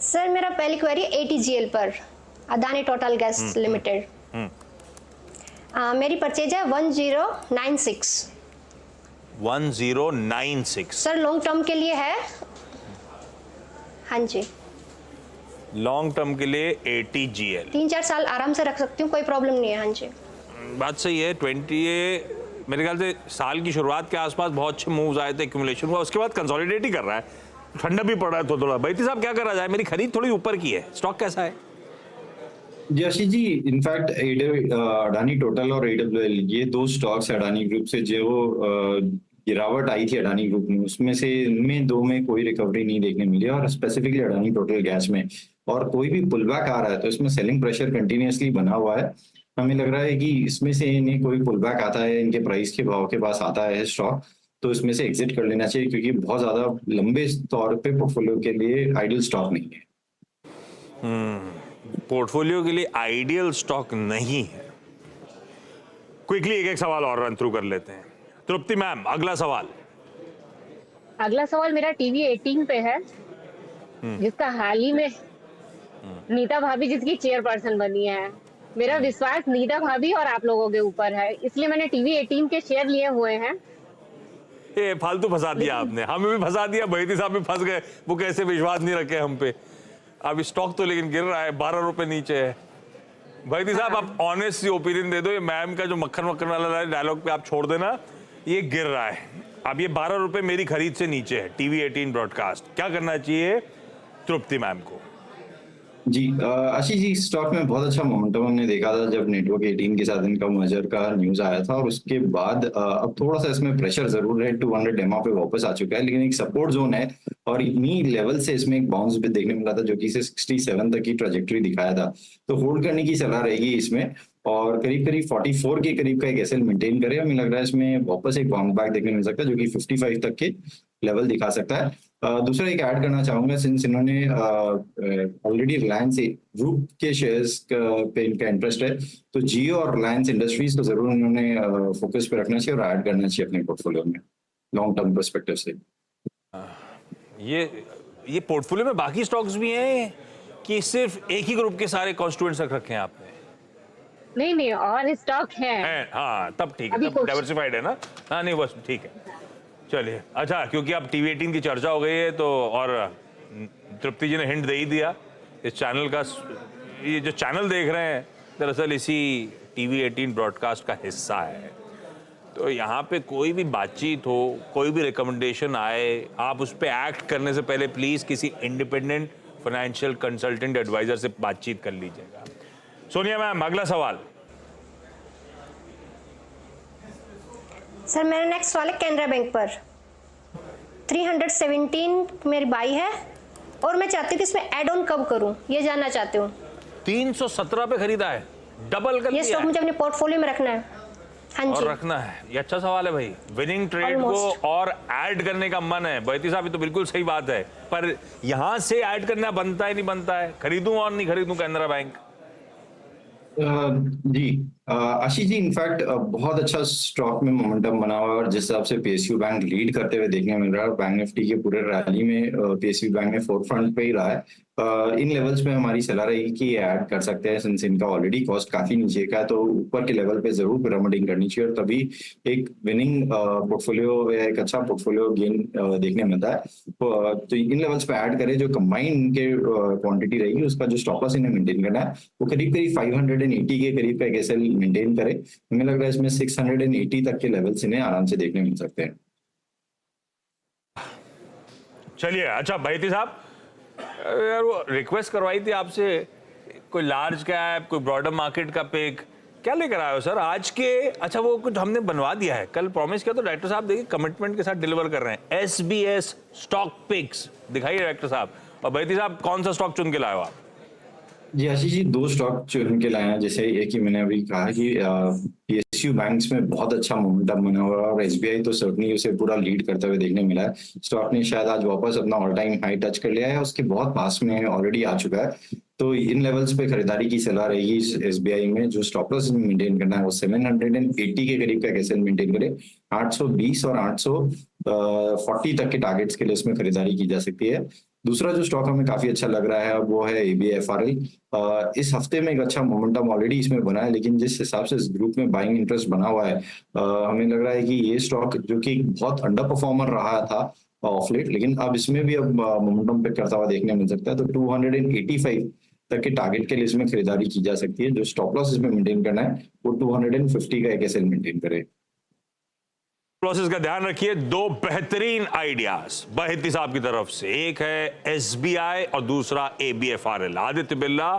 Sir मेरा पहली query ATGL पर, अदानी टोटल गैस लिमिटेड। मेरी परचेज है 1096। 1096 सर लॉन्ग टर्म के लिए है। हाँ जी, लॉन्ग टर्म के लिए एटीजीएल 3-4 साल आराम से रख सकती हूँ, कोई प्रॉब्लम नहीं है। हाँ जी, बात सही है। 20 मेरे ख्याल से साल की शुरुआत के आसपास बहुत अच्छे मूव्स आए थे, एक्यूमुलेशन हुआ, उसके बाद कंसोलिडेट ही कर रहा है, ठंडा भी पड़ रहा है थोड़ा। बैती साहब क्या करा जाए? मेरी खरीद थोड़ी ऊपर की है, स्टॉक कैसा है? जी आशीष जी, इनफैक्ट अडानी टोटल और एडब्ल्यूएल ये दो स्टॉक्स अडानी ग्रुप से जो गिरावट आई थी अडानी ग्रुप में, उसमें से इनमें दो में कोई रिकवरी नहीं देखने मिली, और स्पेसिफिकली अडानी टोटल गैस में और कोई भी पुलबैक आ रहा है तो इसमें सेलिंग प्रेशर कंटिन्यूअसली बना हुआ है। हमें लग रहा है कि इसमें से इन्हें कोई पुलबैक आता है, इनके प्राइस के भाव के पास आता है स्टॉक, तो इसमें से एग्जिट कर लेना चाहिए, क्योंकि बहुत ज्यादा लंबे तौर पे पोर्टफोलियो के लिए आइडियल स्टॉक नहीं है। पोर्टफोलियो के लिए आइडियल स्टॉक नहीं है। क्विकली एक एक सवाल और रन थ्रू कर लेते हैं। तृप्ति मैम, अगला सवाल। अगला सवाल मेरा टीवी 18 पे है, जिसका हाल ही में नीता भाभी जिसकी चेयरपर्सन बनी है। मेरा विश्वास नीता भाभी और आप लोगों के ऊपर है, इसलिए मैंने टीवी 18 के शेयर लिए हुए हैं। ये फालतू फंसा दिया आपने, हमें भी फंसा दिया, बैती साहब भी फंस गए, वो कैसे विश्वास नहीं रखे हम पे। अब स्टॉक तो लेकिन गिर रहा है, 12 रुपए नीचे है। बैती साहब आप ऑनेस्ट सी ओपिनियन दे दो, ये मैम का जो मक्खन मक्खन वाला डायलॉग पे आप छोड़ देना, ये गिर रहा है। अब ये 12 रुपए मेरी खरीद से नीचे है टीवी 18 ब्रॉडकास्ट, क्या करना चाहिए तृप्ति मैम को? जी आशीष जी, स्टॉक में बहुत अच्छा मोमेंटम हमने देखा था जब नेटवर्क 18 के साथ इनका मर्जर का न्यूज आया था, और उसके बाद अब थोड़ा सा इसमें प्रेशर जरूर है, 200 डेमा पे वापस आ चुका है, लेकिन एक सपोर्ट जोन है और इन्हीं लेवल से इसमें एक बाउंस भी देखने मिला था, जो कि इसे 67 तक की ट्रेजेक्टरी दिखाया था। तो होल्ड करने की सलाह रहेगी इसमें, और करीब करीब 44 के करीब का एक एसएल मेंटेन करे। हमें लग रहा है इसमें वापस एक बाउंस बैक देखने मिल सकता है, जो कि 55 तक के लेवल दिखा सकता है। दूसरा एक ऐड करना चाहूंगा, सिंस इन्होंने ऑलरेडी रिलायंस ग्रुप के शेयर्स पे इनका इंटरेस्ट है, तो जियो और रिलायंस इंडस्ट्रीज को जरूर इन्होंने फोकस पे रखना चाहिए और ऐड करना चाहिए अपने पोर्टफोलियो में लॉन्ग टर्म पर्सपेक्टिव से। ये पोर्टफोलियो में बाकी स्टॉक्स भी हैं कि सिर्फ एक ही ग्रुप के सारे कॉन्स्टिट्यूएंट्स रखे हैं आपने? नहीं, और स्टॉक है। हाँ तब ठीक है, तब डाइवर्सिफाइड है ना। हाँ नहीं बस ठीक है, चलिए। अच्छा, क्योंकि अब टीवी 18 की चर्चा हो गई है तो, और तृप्ति जी ने हिंट दे ही दिया, इस चैनल का, ये जो चैनल देख रहे हैं दरअसल इसी टीवी 18 ब्रॉडकास्ट का हिस्सा है। तो यहाँ पे कोई भी बातचीत हो, कोई भी रिकमेंडेशन आए, आप उस पर एक्ट करने से पहले प्लीज किसी इंडिपेंडेंट फाइनेंशियल कंसल्टेंट एडवाइजर से बातचीत कर लीजिएगा। सोनिया मैम, अगला सवाल। सर मेरा नेक्स्ट सवाल है कैनरा बैंक पर, 317 मेरी बाई है, और मैं चाहती हूँ कि इसमें एड ऑन कब करूँ, ये जानना चाहती हूँ। 317 पे खरीदा है, डबल कर ये स्टॉक मुझे अपने पोर्टफोलियो में रखना है। हाँ जी, और रखना है, ये अच्छा सवाल है भाई। विनिंग ट्रेड को और ऐड करने का मन है, बैती साहब ये तो बिल्कुल सही बात है, पर यहां से ऐड करना बनता है नहीं बनता है, खरीदूं और नहीं खरीदूं कैनरा बैंक? जी आशीष जी, इनफैक्ट बहुत अच्छा स्टॉक में मोमेंटम बना हुआ है, और जिस हिसाब से पीएसयू बैंक लीड करते हुए देखने मिल रहा है, बैंक निफ्टी के पूरे रैली में पीएसयू बैंक में फोर फ्रंट पे ही रहा है। इन लेवल्स पे हमारी सलाह रहेगी कि ऐड कर सकते हैं, सिंस इनका ऑलरेडी कॉस्ट काफी नीचे का है, तो ऊपर के लेवल पे जरूर पिरामिडिंग करनी चाहिए, और तभी एक विनिंग पोर्टफोलियो या एक अच्छा पोर्टफोलियो गेन देखने मिलता है। तो इन लेवल्स पे ऐड करें, जो कंबाइंड के क्वांटिटी रहेगी, उसका जो स्टॉप लॉस इन्हें मेंटेन करना है वो करीब करीब 580 के करीब का एक एसएल मेंटेन करे। हमें लग रहा है इसमें 680 तक के लेवल्स इन्हें आराम से देखने मिल सकते हैं। चलिए, अच्छा बैती साहब, यार वो रिक्वेस्ट करवाई थी आपसे, कोई लार्ज कैप, कोई ब्रॉडर मार्केट का पिक, क्या लेकर आए हो सर आज के? अच्छा वो कुछ हमने बनवा दिया है, कल प्रॉमिस किया तो डायरेक्टर साहब देखिए कमिटमेंट के साथ डिलीवर कर रहे हैं। SBS स्टॉक पिक्स दिखाइए डायरेक्टर साहब। और बैती साहब, कौन सा स्टॉक चुन के लाए हो आप? जी आशीष जी, दो स्टॉक चुन के लाए हैं। जैसे एक ही मैंने अभी कहा कि पीएसयू बैंक्स में बहुत अच्छा मोमेंटम बना हुआ है, और एसबीआई तो सर्टनी उसे पूरा लीड करते हुए देखने मिला है। स्टॉक ने शायद आज वापस अपना ऑल टाइम हाई टच कर लिया है, उसके बहुत पास में ऑलरेडी आ चुका है, तो इन लेवल्स पे खरीदारी की सलाह रहेगी। एसबीआई में जो स्टॉप लॉस मेंटेन करना है वो 780 के करीब का कैसे मेंटेन करे। 820 और 840 तक के टारगेट्स के लिए इसमें खरीदारी की जा सकती है। दूसरा जो स्टॉक हमें काफी अच्छा लग रहा है अब वो है ABFRL। इस हफ्ते में एक अच्छा मोमेंटम ऑलरेडी इसमें बना है, लेकिन जिस हिसाब से इस ग्रुप में बाइंग इंटरेस्ट बना हुआ है, हमें लग रहा है कि ये स्टॉक जो कि बहुत अंडर परफॉर्मर रहा था ऑफ लेट, लेकिन अब इसमें भी अब मोमेंटम पिक करता हुआ देखने मिल सकता है। तो 285 तक के टारगेट के लिए इसमें खरीदारी की जा सकती है। जो स्टॉप लॉस इसमें मेंटेन करना है वो 250 का एक एसएल मेंटेन करे। प्रोसेस का ध्यान रखिए। दो बेहतरीन आइडियाज बहिती साहब की तरफ से, एक है SBI और दूसरा ABFRL, Aditya Birla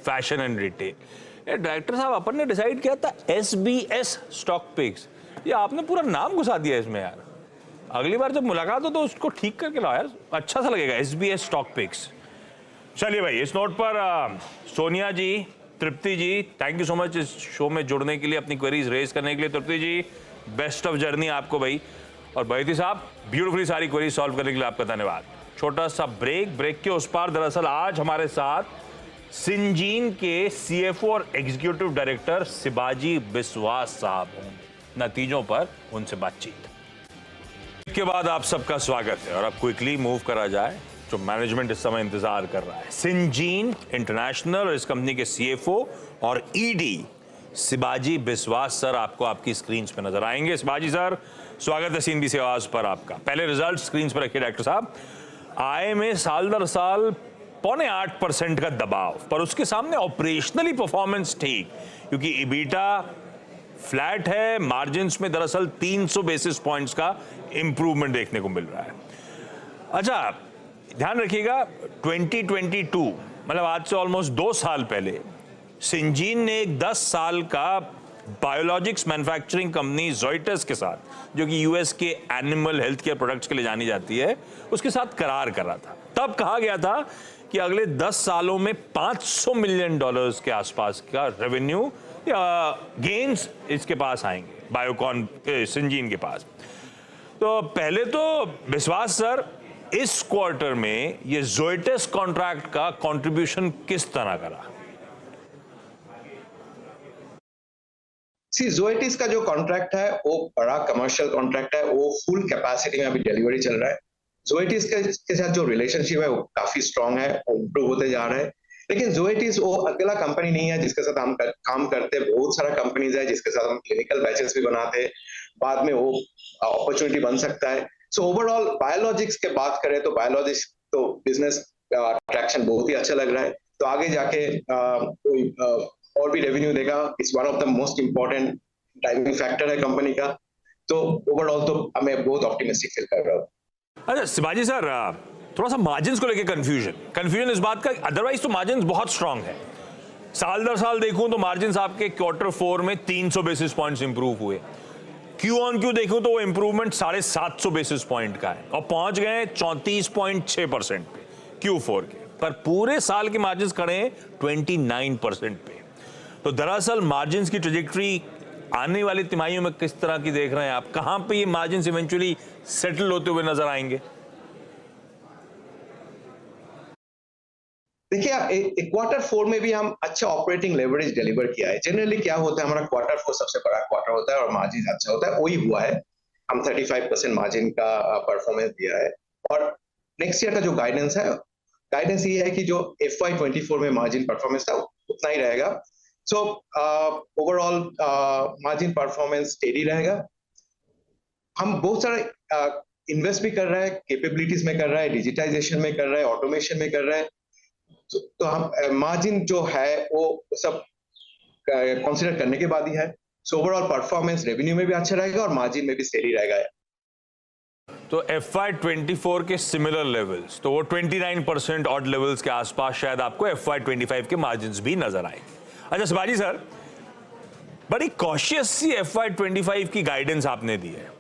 fashion and retail. Director साहब, अपन ने डिसाइड किया था SBS स्टॉक पिक्स, ये आपने पूरा नाम घुसा दिया इसमें यार। अगली बार जब मुलाकात हो तो उसको ठीक करके लाओ यार, अच्छा सा लगेगा SBS स्टॉक पिक्स। चलिए भाई, इस नोट पर सोनिया जी, तृप्ति जी, थैंक यू सो मच इस शो में जुड़ने के लिए, अपनी क्वेरीज रेज करने के लिए। तृप्ति जी, बेस्ट ऑफ जर्नी आपको भाई। और बहिती साहब, ब्यूटीफुली सारी क्वेरीज सॉल्व करने के लिए आपका धन्यवाद। छोटा सा ब्रेक के उस पार दरअसल आज हमारे साथ सिंजीन के CFO और एग्जीक्यूटिव डायरेक्टर शिवाजी बिस्वास साहब होंगे। नतीजों पर उनसे बातचीत के बाद आप सबका स्वागत है। और अब क्विकली मूव करा जाए, जो मैनेजमेंट इस समय इंतजार कर रहा है। सिंजीन इंटरनेशनल और इस कंपनी के CFO और ED शिवाजी बिस्वास सर आपको आपकी स्क्रीन पे नजर आएंगे। शिवाजी सर, स्वागत है CNBC आवाज पर आपका। पहले रिजल्ट स्क्रीन पर रखिए डॉक्टर साहब। आय में साल दर साल 0.8% का दबाव, पर उसके सामने ऑपरेशनली परफॉर्मेंस ठीक, क्योंकि EBITDA फ्लैट है। मार्जिन्स में दरअसल 300 बेसिस पॉइंट्स का इंप्रूवमेंट देखने को मिल रहा है। अच्छा, ध्यान रखिएगा 2022 मतलब आज से ऑलमोस्ट 2 साल पहले सिंजीन ने एक 10 साल का बायोलॉजिक्स मैन्युफैक्चरिंग कंपनी जोइटस के साथ, जो कि US के एनिमल हेल्थ केयर प्रोडक्ट्स के लिए जानी जाती है, उसके साथ करार कर रहा था। तब कहा गया था कि अगले 10 सालों में $500 मिलियन के आसपास का रेवेन्यू या गेन्स इसके पास आएंगे, बायोकॉन सिंजीन के पास। तो पहले तो विश्वास सर, इस क्वार्टर में ये जोइटस कॉन्ट्रैक्ट का कंट्रीब्यूशन किस तरह का रहा? जोइटिस का जो कॉन्ट्रैक्ट है वो बड़ा कमर्शियल कॉन्ट्रैक्ट है, वो फुल कैपेसिटी में अभी डिलीवरी चल रहा है। जोइटिस के साथ जो रिलेशनशिप है वो काफी स्ट्रांग है, वो इम्प्रूव होते जा रहा है। लेकिन जोइटिस वो अकेला कंपनी नहीं है जिसके साथ हम काम करते हैं। बहुत सारा कंपनीज है जिसके साथ हम क्लिनिकल बैचेस भी बनाते हैं, बाद में वो अपॉर्चुनिटी बन सकता है। सो ओवरऑल बायोलॉजिक्स के बात करें तो बायोलॉजिक्स तो बिजनेस अट्रैक्शन बहुत ही अच्छा लग रहा है। तो आगे जाके कोई और भी रेवेन्यू देगा। It's one of the most important driving factor है कंपनी का। तो ओवरऑल तो मैं बहुत ऑप्टिमिस्टिक फील कर रहा हूँ। अच्छा शिवाजी सर, थोड़ा सा मार्जिन्स को लेकर कंफ्यूजन इस बात का, अदरवाइज तो मार्जिन्स बहुत स्ट्रांग है। साल दर साल देखूं तो मार्जिन्स आपके Q4 में 300 बेसिस पॉइंट्स इंप्रूव हुए। Q on Q देखूं तो वो इंप्रूवमेंट 750 बेसिस पॉइंट का है और पहुंच गए 34.6% पे Q4 के। पर पूरे साल के मार्जिन्स खड़े हैं 29% पे। तो दरअसल मार्जिन्स की ट्रेजेक्टरी आने वाली तिमाहियों में किस तरह की देख रहे हैं आप? कहां पे ये मार्जिन्स इवेंचुअली सेटल होते हुए नजर आएंगे? देखिए, Q4 में भी हम अच्छा ऑपरेटिंग लेवरेज डिलीवर किया है। जनरली क्या होता है, हमारा Q4 सबसे बड़ा क्वार्टर होता है और मार्जिन अच्छा होता है, वही हुआ है। हम 35% मार्जिन का परफॉर्मेंस दिया है। और नेक्स्ट ईयर का जो गाइडेंस ये है कि जो FY24 में मार्जिन परफॉर्मेंस था उतना ही रहेगा। So overall margin performance steady रहेगा। हम बहुत सारे इन्वेस्ट भी कर रहे हैं, कैपेबिलिटीज में कर रहे हैं, डिजिटाइजेशन में कर रहे हैं, ऑटोमेशन में कर रहे हैं। तो हम मार्जिन जो है वो सब कंसीडर करने के बाद ही है। सो ओवरऑल परफॉर्मेंस रेवेन्यू में भी अच्छा रहेगा और मार्जिन में भी स्टेडी रहेगा। तो FY24 के सिमिलर लेवल्स, तो वो 29% ऑड लेवल्स के आसपास शायद आपको FY25 के मार्जिन्स भी नजर आए। अच्छा शिवाजी सर, बड़ी कॉशियस सी FY25 की गाइडेंस आपने दी है।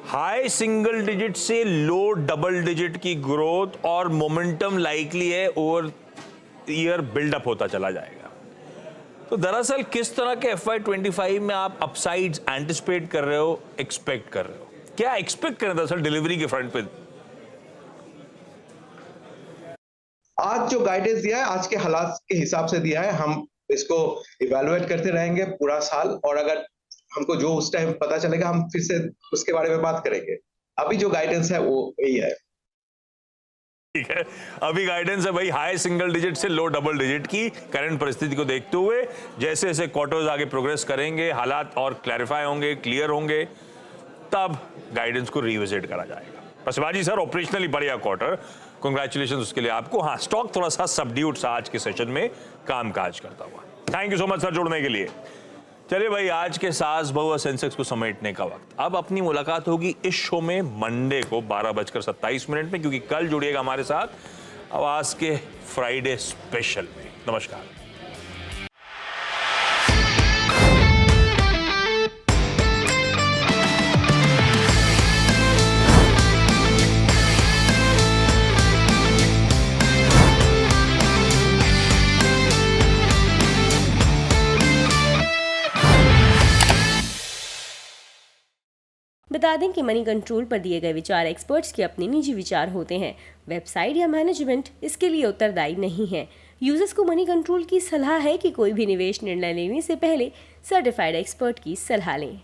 हाई सिंगल डिजिट से लो डबल डिजिट की ग्रोथ और मोमेंटम लाइकली है ओवर ईयर बिल्डअप होता चला जाएगा। तो दरअसल किस तरह के FY25 में आप अपसाइड्स एंटिसिपेट कर रहे हो, एक्सपेक्ट कर रहे हो? क्या एक्सपेक्ट करें दरअसल डिलीवरी के फ्रंट पे? आज जो गाइडेंस दिया है आज के हालात के हिसाब से दिया है। हम इसको इवैल्यूएट करते रहेंगे पूरा साल, और अगर हमको जो उस टाइम पता चलेगा हम फिर से उसके बारे में बात करेंगे। अभी जो गाइडेंस है वो यही है। ठीक है, अभी गाइडेंस है भाई हाई सिंगल डिजिट से लो डबल डिजिट की करंट परिस्थिति को देखते हुए। जैसे जैसे क्वार्टर्स आगे प्रोग्रेस करेंगे, हालात और क्लैरिफाई होंगे, क्लियर होंगे, तब गाइडेंस को रिविजिट करा जाएगा। पर शिवाजी सर, ऑपरेशनली बढ़िया क्वार्टर, कांग्रेचुलेशन उसके लिए आपको। हाँ, स्टॉक थोड़ा सा सबड्यूट सा आज के सेशन में कामकाज करता हुआ। Thank you so much sir जुड़ने के लिए। चलिए भाई, आज के सास बहू और सेंसेक्स को समेटने का वक्त। अब अपनी मुलाकात होगी इस शो में मंडे को 12:27 में, क्योंकि कल जुड़िएगा हमारे साथ आवाज के फ्राइडे स्पेशल में। नमस्कार। बता दें कि मनी कंट्रोल पर दिए गए विचार एक्सपर्ट्स के अपने निजी विचार होते हैं। वेबसाइट या मैनेजमेंट इसके लिए उत्तरदायी नहीं है। यूजर्स को मनी कंट्रोल की सलाह है कि कोई भी निवेश निर्णय लेने से पहले सर्टिफाइड एक्सपर्ट की सलाह लें।